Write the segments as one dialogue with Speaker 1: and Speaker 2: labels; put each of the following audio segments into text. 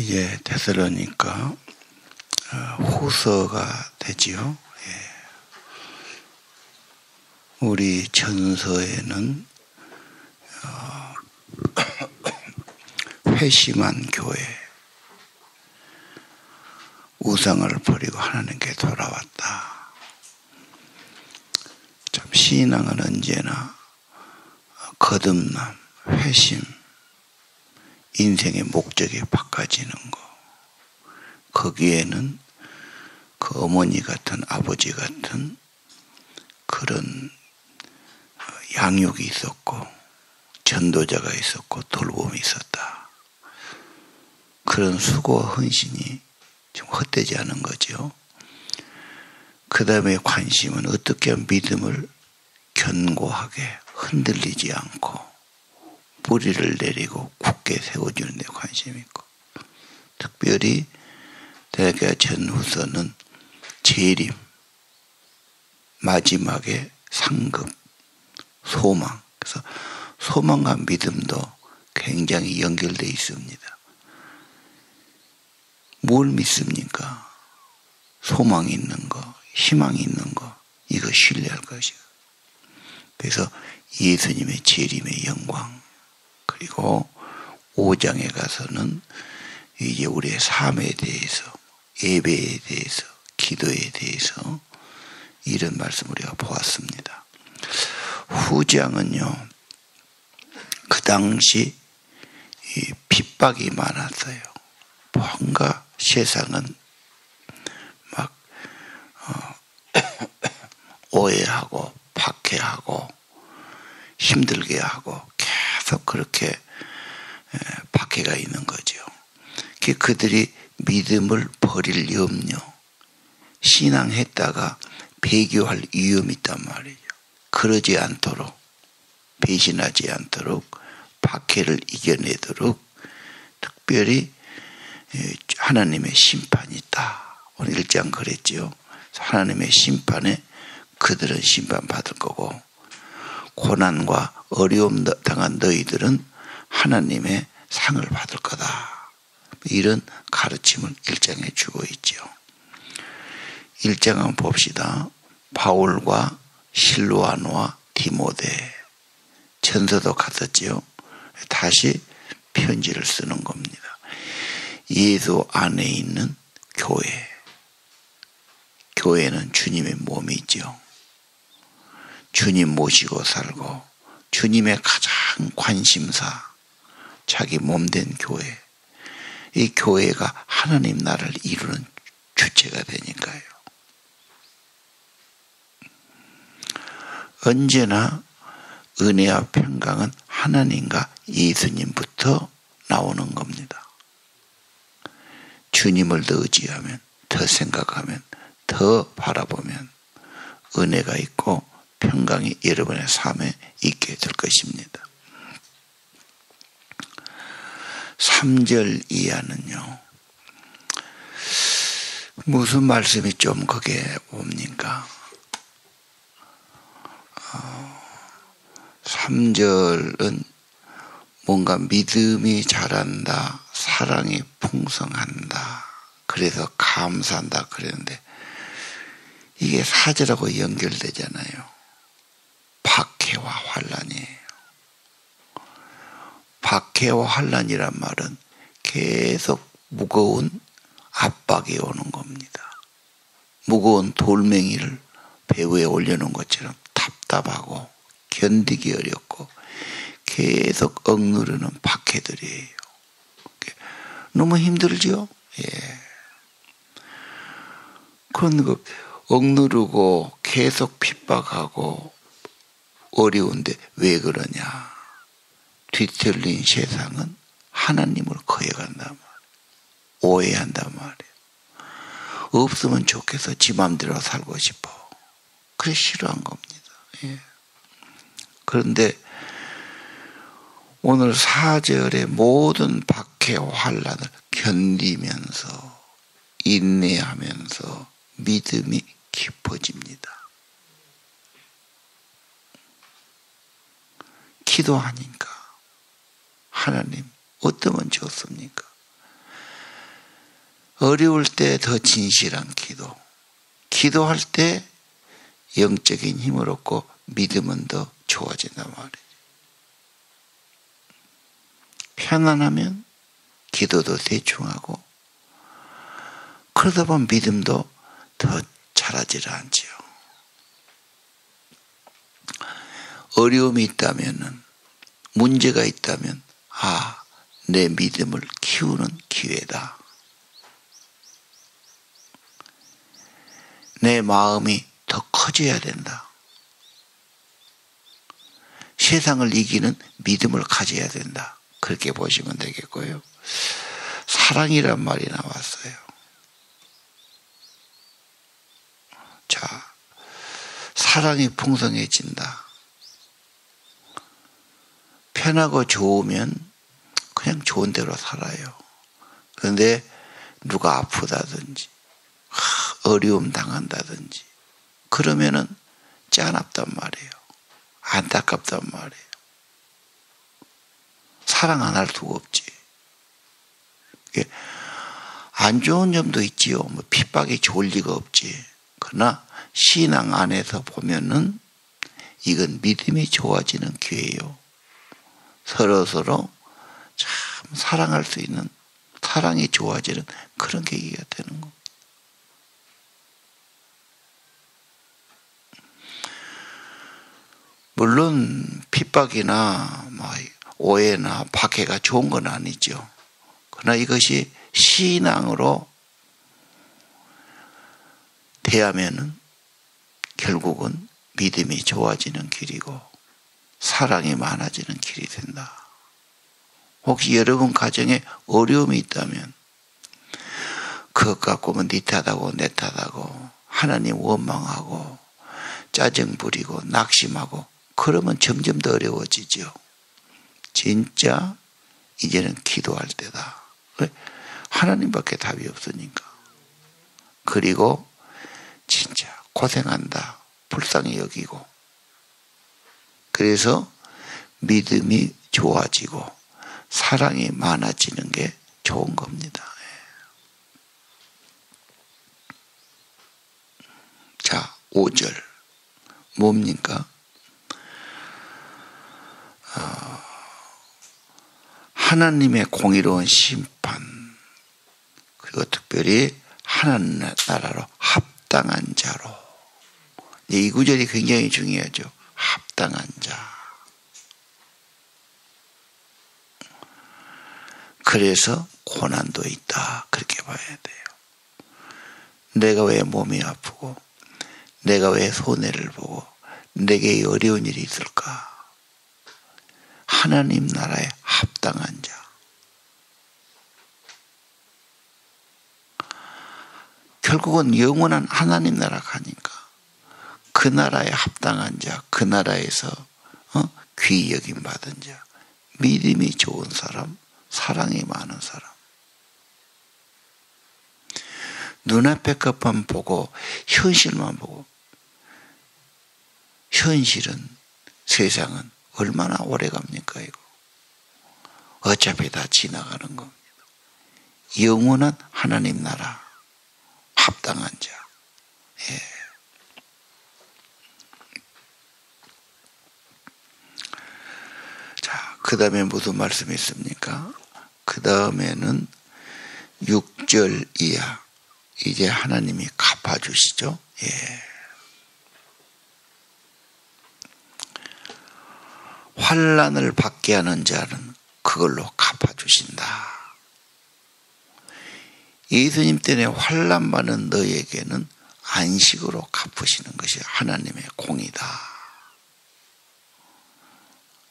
Speaker 1: 이제 데살로니가 후서가 되지요. 우리 전서에는 회심한 교회, 우상을 버리고 하나님께 돌아왔다. 참 신앙은 언제나 거듭남, 회심, 인생의 목적이 바꿔지는 거. 거기에는 그 어머니 같은 아버지 같은 그런 양육이 있었고 전도자가 있었고 돌봄이 있었다. 그런 수고와 헌신이 좀 헛되지 않은 거죠. 그 다음에 관심은 어떻게 하면 믿음을 견고하게 흔들리지 않고 뿌리를 내리고 굳게 세워주는 데 관심이 있고, 특별히 데살로니가 전후서는 재림, 마지막에 상급, 소망. 그래서 소망과 믿음도 굉장히 연결되어 있습니다. 뭘 믿습니까? 소망이 있는 거, 희망이 있는 거, 이거 신뢰할 것이고. 그래서 예수님의 재림의 영광, 그리고 5장에 가서는 이제 우리의 삶에 대해서, 예배에 대해서, 기도에 대해서 이런 말씀 우리가 보았습니다. 후장은요, 그 당시 핍박이 많았어요. 뭔가 세상은 막 오해하고 박해하고 힘들게 하고 계속 그렇게 박해가 있는 거죠. 그들이 믿음을 버릴 염려, 신앙했다가 배교할 위험이 있단 말이죠. 그러지 않도록, 배신하지 않도록, 박해를 이겨내도록 특별히 하나님의 심판이 있다. 오늘 1장 그랬죠. 하나님의 심판에 그들은 심판받을 거고, 고난과 어려움 당한 너희들은 하나님의 상을 받을 거다. 이런 가르침을 1장에 주고 있죠. 1장 한번 봅시다. 바울과 실로아노와 디모데, 전서도 갔었지요. 다시 편지를 쓰는 겁니다. 예수 안에 있는 교회. 교회는 주님의 몸이죠. 주님 모시고 살고 주님의 가장 관심사, 자기 몸된 교회. 이 교회가 하나님 나라를 이루는 주체가 되니까요. 언제나 은혜와 평강은 하나님과 예수님부터 나오는 겁니다. 주님을 더 의지하면, 더 생각하면, 더 바라보면 은혜가 있고 평강이 여러분의 삶에 있게 될 것입니다. 3절 이하는요, 무슨 말씀이 좀 그게 옵니까? 3절은 뭔가 믿음이 자란다, 사랑이 풍성한다, 그래서 감사한다 그랬는데 이게 4절하고 연결되잖아요. 박해와 환난이에요. 박해와 환난이란 말은 계속 무거운 압박이 오는 겁니다. 무거운 돌멩이를 배 위에 올려놓은 것처럼 답답하고 견디기 어렵고 계속 억누르는 박해들이에요. 너무 힘들죠? 예. 그런 거 억누르고 계속 핍박하고 어려운데 왜 그러냐? 뒤틀린 세상은 하나님을 거역한단 말이에요. 오해한단 말이에요. 없으면 좋겠어. 지 맘대로 살고 싶어. 그래 싫어한 겁니다. 예. 그런데 오늘 4절의 모든 박해와 환난을 견디면서 인내하면서 믿음이 깊어집니다. 기도하니까 하나님 어떠면 좋습니까? 어려울 때 더 진실한 기도, 기도할 때 영적인 힘을 얻고 믿음은 더 좋아진단 말이에요. 편안하면 기도도 대충 하고, 그러다 보면 믿음도 더 자라지를 않지요. 어려움이 있다면, 문제가 있다면, 내 믿음을 키우는 기회다. 내 마음이 더 커져야 된다. 세상을 이기는 믿음을 가져야 된다. 그렇게 보시면 되겠고요. 사랑이란 말이 나왔어요. 자, 사랑이 풍성해진다. 편하고 좋으면 그냥 좋은 대로 살아요. 그런데 누가 아프다든지 어려움 당한다든지 그러면은 짠합단 말이에요. 안타깝단 말이에요. 사랑 안 할 수가 없지. 안 좋은 점도 있지요. 뭐 핍박이 좋을 리가 없지. 그러나 신앙 안에서 보면은 이건 믿음이 좋아지는 기회예요. 서로서로 참 사랑할 수 있는, 사랑이 좋아지는 그런 계기가 되는 겁니다. 물론 핍박이나 오해나 박해가 좋은 건 아니죠. 그러나 이것이 신앙으로 대하면은 결국은 믿음이 좋아지는 길이고 사랑이 많아지는 길이 된다. 혹시 여러분 가정에 어려움이 있다면 그것 갖고는 네 탓하고 내 탓하고 하나님 원망하고 짜증 부리고 낙심하고 그러면 점점 더 어려워지죠. 진짜 이제는 기도할 때다. 왜? 하나님밖에 답이 없으니까. 그리고 진짜 고생한다. 불쌍히 여기고. 그래서 믿음이 좋아지고 사랑이 많아지는 게 좋은 겁니다. 자, 5절. 뭡니까? 하나님의 공의로운 심판, 그리고 특별히 하나님 나라로 합당한 자로. 이 구절이 굉장히 중요하죠. 합당한 자. 그래서 고난도 있다. 그렇게 봐야 돼요. 내가 왜 몸이 아프고 내가 왜 손해를 보고 내게 어려운 일이 있을까? 하나님 나라에 합당한 자. 결국은 영원한 하나님 나라 가니까 그 나라에 합당한 자, 그 나라에서 귀히 여김 받은 자, 믿음이 좋은 사람, 사랑이 많은 사람. 눈앞의 것만 보고 현실만 보고, 현실은, 세상은 얼마나 오래 갑니까 이거. 어차피 다 지나가는 겁니다. 영원한 하나님 나라 합당한 자. 예. 자, 그 다음에 무슨 말씀이 있습니까? 그 다음에는 6절 이하 이제 하나님이 갚아주시죠. 예. 환난을 받게 하는 자는 그걸로 갚아주신다. 예수님 때문에 환난 받는 너에게는 안식으로 갚으시는 것이 하나님의 공이다.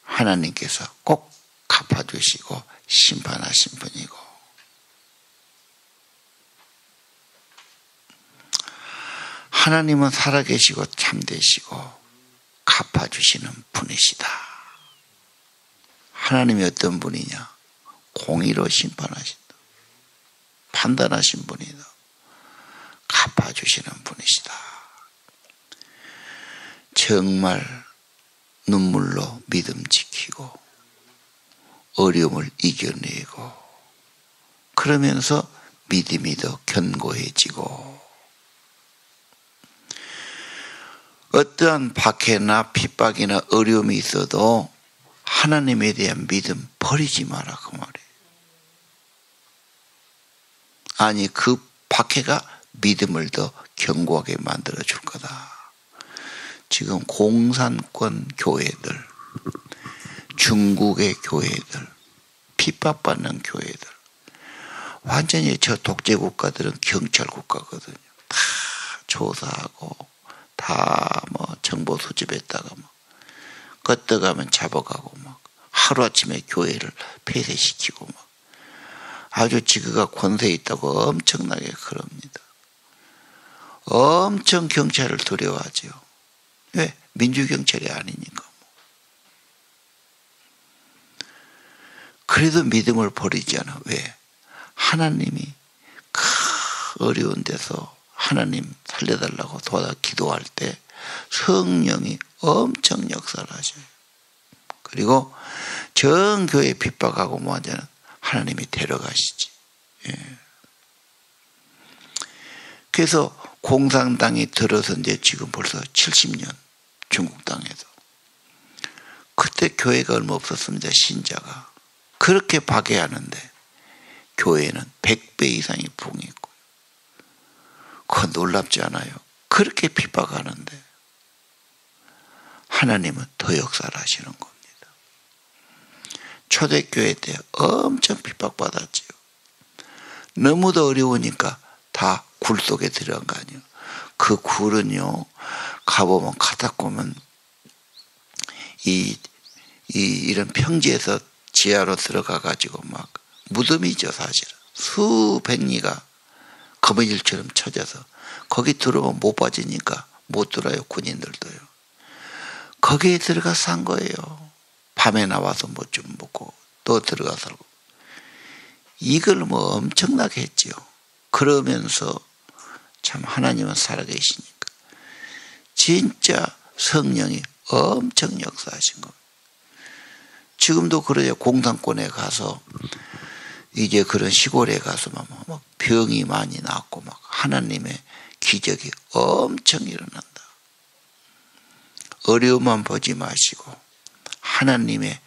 Speaker 1: 하나님께서 꼭 갚아주시고 심판하신 분이고, 하나님은 살아계시고 참되시고 갚아주시는 분이시다. 하나님이 어떤 분이냐? 공의로 심판하신다. 판단하신 분이다. 갚아주시는 분이시다. 정말 눈물로 믿음 지키고 어려움을 이겨내고 그러면서 믿음이 더 견고해지고, 어떠한 박해나 핍박이나 어려움이 있어도 하나님에 대한 믿음 버리지 마라, 그 말이에요. 아니, 그 박해가 믿음을 더 견고하게 만들어 줄 거다. 지금 공산권 교회들, 중국의 교회들, 핍박받는 교회들, 완전히 저 독재 국가들은 경찰 국가거든요. 다 조사하고 다 뭐 정보 수집했다가 막 껐다가면 잡아가고 막 하루아침에 교회를 폐쇄시키고 막 아주 지그가 권세 있다고 엄청나게 그럽니다. 엄청 경찰을 두려워하죠. 왜? 민주경찰이 아니니까. 그래도 믿음을 버리지 않아. 왜? 하나님이 그 어려운 데서 하나님 살려달라고 도와달라고 기도할 때 성령이 엄청 역사를 하셔요. 그리고 전 교회 핍박하고 뭐하자는 하나님이 데려가시지. 예. 그래서 공산당이 들어서 이제 지금 벌써 70년, 중국 땅에서. 그때 교회가 얼마 없었습니다, 신자가. 그렇게 박해하는데 교회는 100배 이상이 부흥했고요. 그건 놀랍지 않아요. 그렇게 핍박하는데 하나님은 더 역사를 하시는 겁니다. 초대교회 때 엄청 핍박받았지요. 너무도 어려우니까 다 굴 속에 들어간 거 아니에요. 그 굴은요, 가보면 가다보면 이런 평지에서 지하로 들어가가지고 막 무덤이죠, 사실은. 수백리가 거미줄처럼 쳐져서 거기 들어오면 못 빠지니까 못 들어요, 군인들도요. 거기에 들어가 산 거예요. 밤에 나와서 뭐 좀 먹고 또 들어가 살고. 이걸 뭐 엄청나게 했지요. 그러면서 참 하나님은 살아계시니까 진짜 성령이 엄청 역사하신 겁니다. 지금도 그래요. 공산권에 가서 이제 그런 시골에 가서 막 병이 많이 났고 막 하나님의 기적이 엄청 일어난다. 어려움만 보지 마시고 하나님의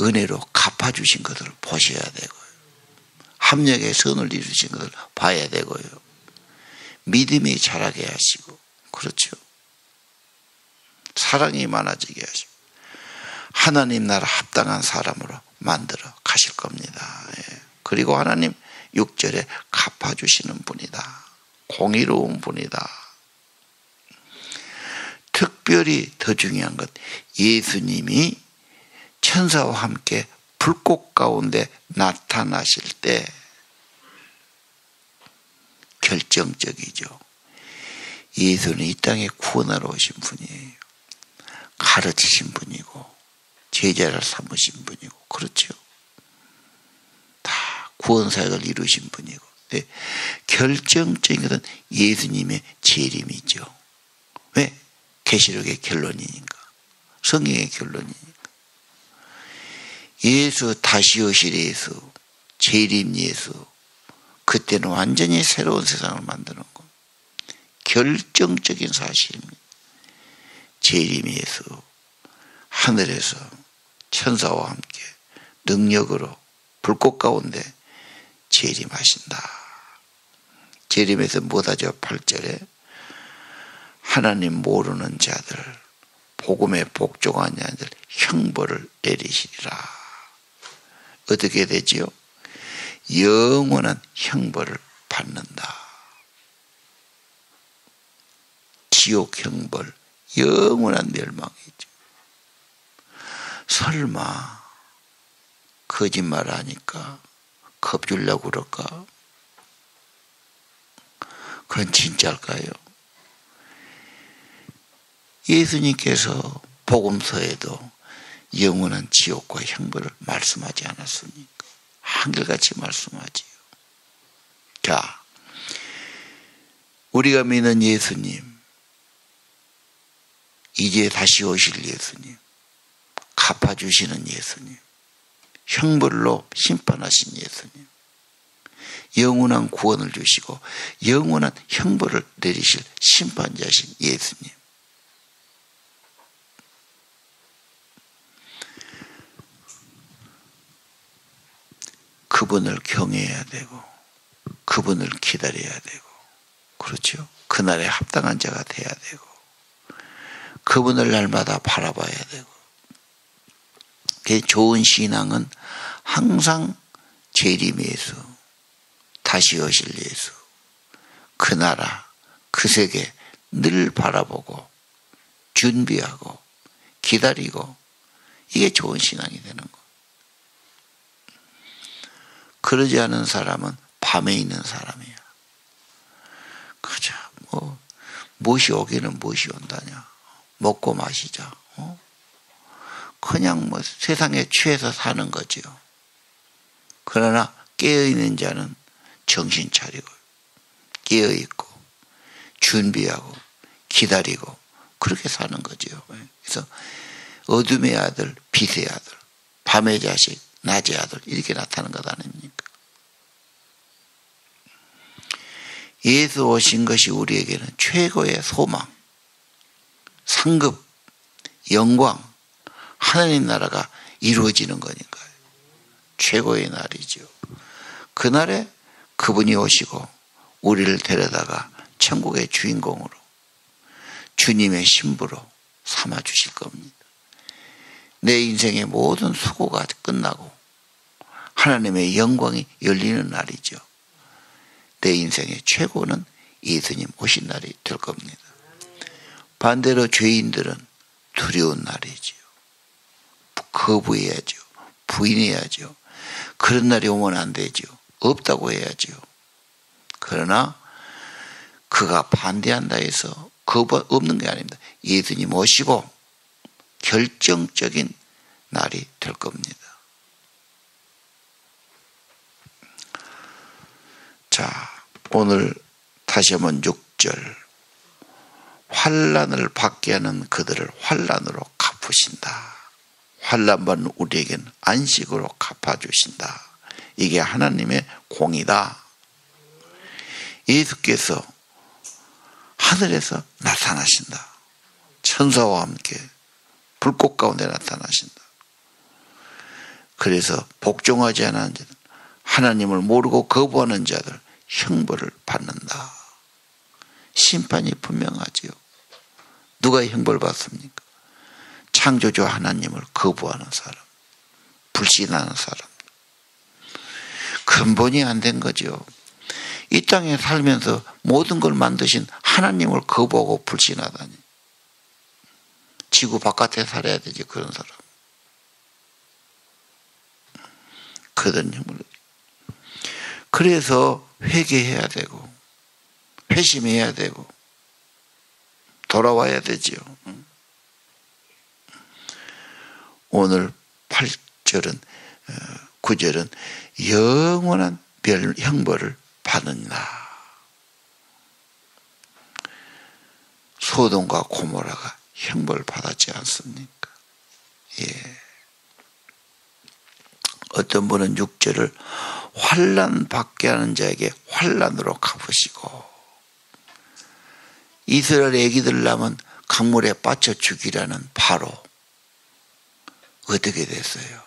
Speaker 1: 은혜로 갚아주신 것을 보셔야 되고요. 합력의 선을 이루신 것을 봐야 되고요. 믿음이 자라게 하시고, 그렇죠. 사랑이 많아지게 하시고 하나님 나라 합당한 사람으로 만들어 가실 겁니다. 예. 그리고 하나님 6절에 갚아주시는 분이다. 공의로운 분이다. 특별히 더 중요한 것, 예수님이 천사와 함께 불꽃 가운데 나타나실 때 결정적이죠. 예수는 이 땅에 구원하러 오신 분이에요. 가르치신 분이고 제자를 삼으신 분이고, 그렇죠. 다 구원사역을 이루신 분이고. 네. 결정적인 것은 예수님의 재림이죠. 왜? 계시록의 결론이니까. 성경의 결론이니까. 예수 다시 오실 예수, 재림 예수, 그때는 완전히 새로운 세상을 만드는 것. 결정적인 사실입니다. 재림 예수, 하늘에서 천사와 함께 능력으로 불꽃 가운데 재림하신다. 재림에서 뭐하죠? 8절에 하나님 모르는 자들, 복음에 복종하는 자들 형벌을 내리시리라. 어떻게 되지요? 영원한 형벌을 받는다. 지옥 형벌, 영원한 멸망이죠. 설마 거짓말하니까 겁주려고 그럴까? 그건 진짜일까요? 예수님께서 복음서에도 영원한 지옥과 형벌을 말씀하지 않았습니까? 한결같이 말씀하지요. 자, 우리가 믿는 예수님, 이제 다시 오실 예수님, 갚아주시는 예수님, 형벌로 심판하신 예수님, 영원한 구원을 주시고 영원한 형벌을 내리실 심판자신 예수님. 그분을 경외해야 되고 그분을 기다려야 되고, 그렇죠? 그날에 합당한 자가 돼야 되고 그분을 날마다 바라봐야 되고. 좋은 신앙은 항상 재림 예수, 다시 오실 예수, 그 나라, 그 세계 늘 바라보고 준비하고 기다리고, 이게 좋은 신앙이 되는 거. 그러지 않은 사람은 밤에 있는 사람이야. 그죠? 무엇이 오기는 무엇이 온다냐. 먹고 마시자. 그냥 세상에 취해서 사는 거지요. 그러나 깨어있는 자는 정신 차리고 깨어있고 준비하고 기다리고 그렇게 사는 거지요. 그래서 어둠의 아들, 빛의 아들, 밤의 자식, 낮의 아들, 이렇게 나타나는 것 아닙니까? 예수 오신 것이 우리에게는 최고의 소망, 상급, 영광, 하나님 나라가 이루어지는 거니까요. 최고의 날이죠. 그날에 그분이 오시고 우리를 데려다가 천국의 주인공으로 주님의 신부로 삼아 주실 겁니다. 내 인생의 모든 수고가 끝나고 하나님의 영광이 열리는 날이죠. 내 인생의 최고는 예수님 오신 날이 될 겁니다. 반대로 죄인들은 두려운 날이지요. 거부해야죠. 부인해야죠. 그런 날이 오면 안 되죠. 없다고 해야죠. 그러나 그가 반대한다 해서 거부 없는 게 아닙니다. 예수님 오시고 결정적인 날이 될 겁니다. 자, 오늘 다시 한번 6절. 환난을 받게 하는 그들을 환난으로 갚으신다. 환난받는 우리에게는 안식으로 갚아주신다. 이게 하나님의 공이다. 예수께서 하늘에서 나타나신다. 천사와 함께 불꽃 가운데 나타나신다. 그래서 복종하지 않은 자들, 하나님을 모르고 거부하는 자들 형벌을 받는다. 심판이 분명하지요. 누가 형벌 받습니까? 창조주 하나님을 거부하는 사람, 불신하는 사람. 근본이 안 된 거죠. 이 땅에 살면서 모든 걸 만드신 하나님을 거부하고 불신하다니. 지구 바깥에 살아야 되지, 그런 사람. 그런 형벌. 그래서 회개해야 되고 회심해야 되고 돌아와야 되지요. 오늘 8절은 9절은 영원한 형벌을 받는다. 소돔과 고모라가 형벌 받았지 않습니까? 예. 어떤 분은 6절을 환난 받게 하는 자에게 환난으로 갚으시고, 이스라엘 애기들 낳으면 강물에 빠져 죽이라는 바로 어떻게 됐어요?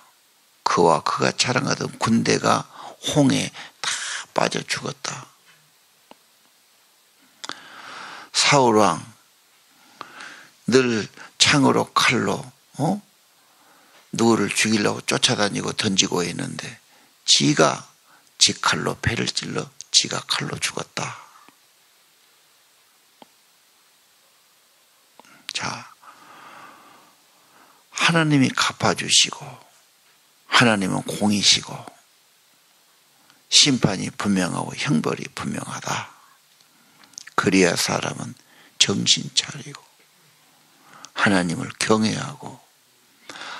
Speaker 1: 그와 그가 자랑하던 군대가 홍해에 다 빠져 죽었다. 사울왕 늘 창으로 칼로 누구를 죽이려고 쫓아다니고 던지고 했는데 지가 지 칼로 배를 찔러 지가 칼로 죽었다. 자, 하나님이 갚아주시고 하나님은 공이시고 심판이 분명하고 형벌이 분명하다. 그래야 사람은 정신 차리고 하나님을 경외하고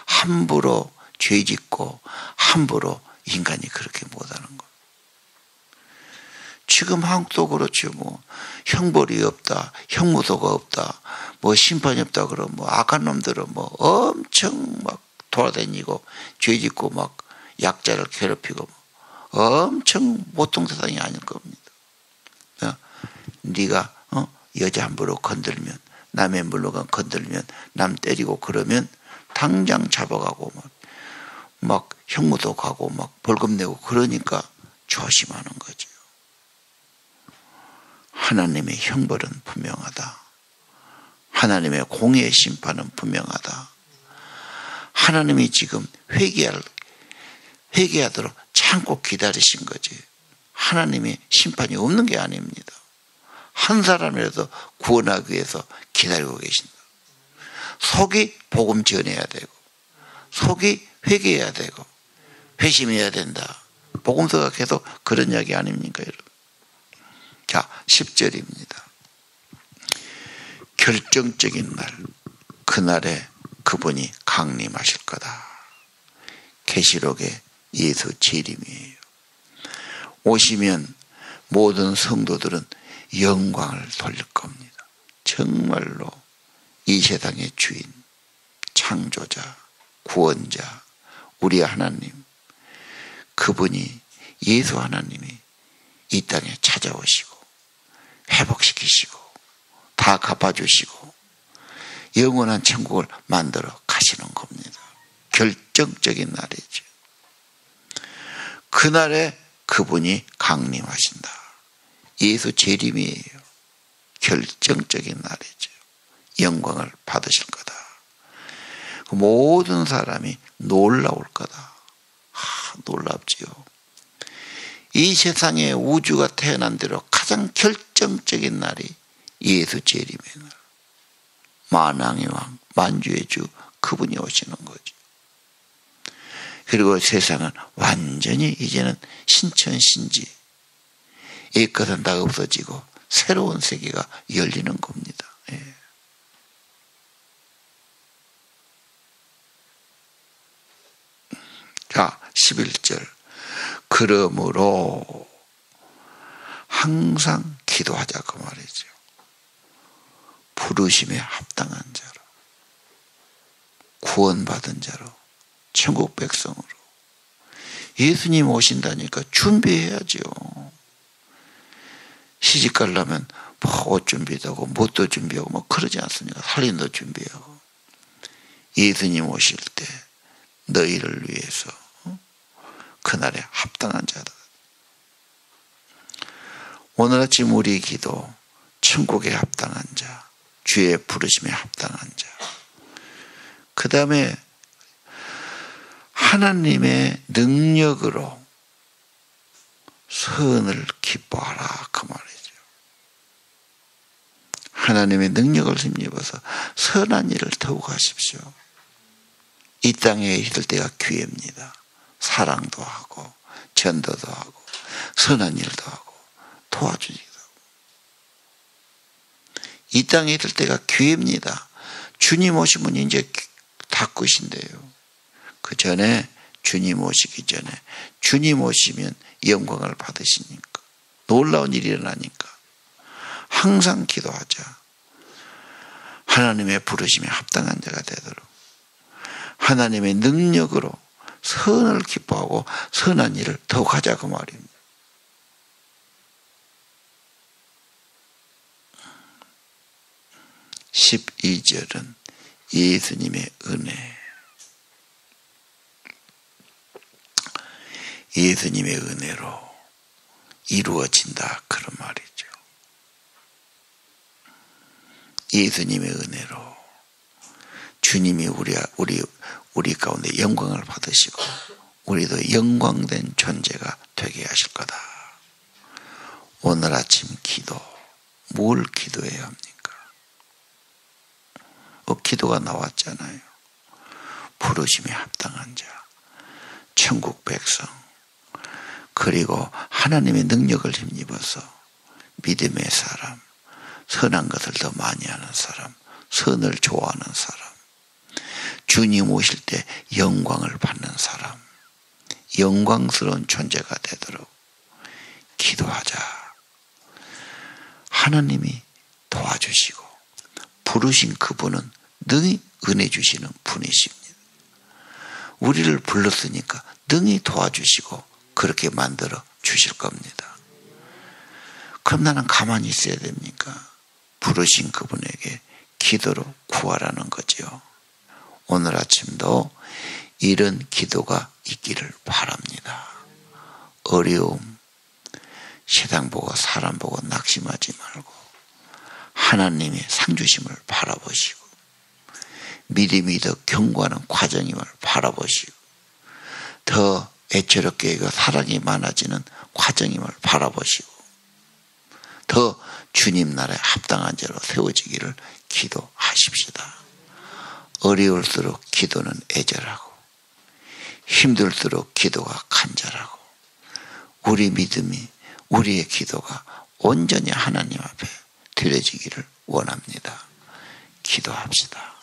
Speaker 1: 함부로 죄짓고 함부로 인간이 그렇게 못하는 것. 지금 한국도 그렇죠. 뭐 형벌이 없다, 형무소가 없다, 뭐 심판이 없다 그러면 뭐 악한 놈들은 뭐 엄청 막 돌아다니고 죄짓고 막 약자를 괴롭히고 엄청 보통 세상이 아닐 겁니다. 네가 여자 함부로 건들면, 남의 물건 건들면, 남 때리고 그러면 당장 잡아가고 막 형무소 가고 막 벌금 내고 그러니까 조심하는 거죠. 하나님의 형벌은 분명하다. 하나님의 공의의 심판은 분명하다. 하나님이 지금 회개하도록 참고 기다리신 거지. 하나님의 심판이 없는 게 아닙니다. 한 사람이라도 구원하기 위해서 기다리고 계신다. 속이 복음 전해야 되고, 속이 회개해야 되고, 회심해야 된다. 복음서가 계속 그런 이야기 아닙니까, 여러분? 자, 10절입니다. 결정적인 날, 그날에 그분이 강림하실 거다. 계시록의 예수 재림이에요. 오시면 모든 성도들은 영광을 돌릴 겁니다. 정말로 이 세상의 주인, 창조자, 구원자, 우리 하나님, 그분이, 예수 하나님이 이 땅에 찾아오시고 회복시키시고 다 갚아주시고 영원한 천국을 만들어 가시는 겁니다. 결정적인 날이죠. 그날에 그분이 강림하신다. 예수 재림이에요. 결정적인 날이죠. 영광을 받으실 거다. 모든 사람이 놀라울 거다. 놀랍지요. 이 세상에 우주가 태어난 대로 가장 결정적인 날이 예수 재림의 날. 만왕의 왕, 만주의 주, 그분이 오시는 거죠. 그리고 세상은 완전히 이제는 신천신지, 옛것은 다 없어지고 새로운 세계가 열리는 겁니다. 예. 자, 11절. 그러므로 항상 기도하자, 그 말이죠. 부르심에 합당한 자로, 구원받은 자로, 천국 백성으로. 예수님 오신다니까 준비해야죠. 시집 가려면 옷 준비도 하고 뭣도 준비하고 뭐 그러지 않습니까? 살인도 준비하고. 예수님 오실 때 너희를 위해서 그날에 합당한 자다. 오늘 아침 우리 기도, 천국에 합당한 자, 주의 부르심에 합당한 자. 그 다음에 하나님의 능력으로 선을 기뻐하라, 그 말이죠. 하나님의 능력을 힘입어서 선한 일을 더욱 하십시오. 이 땅에 있을 때가 기회입니다. 사랑도 하고 전도도 하고 선한 일도 하고 도와주기도 하고. 이 땅에 있을 때가 기회입니다. 주님 오시면 이제 다 끝인데요. 그 전에, 주님 오시기 전에, 주님 오시면 영광을 받으시니까, 놀라운 일이 일어나니까 항상 기도하자. 하나님의 부르심에 합당한 자가 되도록 하나님의 능력으로 선을 기뻐하고 선한 일을 더욱 하자, 그 말입니다. (12절은) 예수님의 은혜. 예수님의 은혜로 이루어진다, 그런 말이죠. 예수님의 은혜로 주님이 우리 가운데 영광을 받으시고 우리도 영광된 존재가 되게 하실 거다. 오늘 아침 기도, 뭘 기도해야 합니까? 기도가 나왔잖아요. 부르심에 합당한 자, 천국 백성, 그리고 하나님의 능력을 힘입어서 믿음의 사람, 선한 것을 더 많이 하는 사람, 선을 좋아하는 사람, 주님 오실 때 영광을 받는 사람, 영광스러운 존재가 되도록 기도하자. 하나님이 도와주시고 부르신 그분은 능히 은혜 주시는 분이십니다. 우리를 불렀으니까 능히 도와주시고 그렇게 만들어 주실 겁니다. 그럼 나는 가만히 있어야 됩니까? 부르신 그분에게 기도로 구하라는 거죠. 오늘 아침도 이런 기도가 있기를 바랍니다. 어려움, 세상 보고 사람 보고 낙심하지 말고 하나님의 상주심을 바라보시고 믿음이 더 견고하는 과정임을 바라보시고 더 애처롭게 사랑이 많아지는 과정임을 바라보시고 더 주님 나라에 합당한 자로 세워지기를 기도하십시다. 어려울수록 기도는 애절하고 힘들수록 기도가 간절하고 우리 믿음이 우리의 기도가 온전히 하나님 앞에 드려지기를 원합니다. 기도합시다.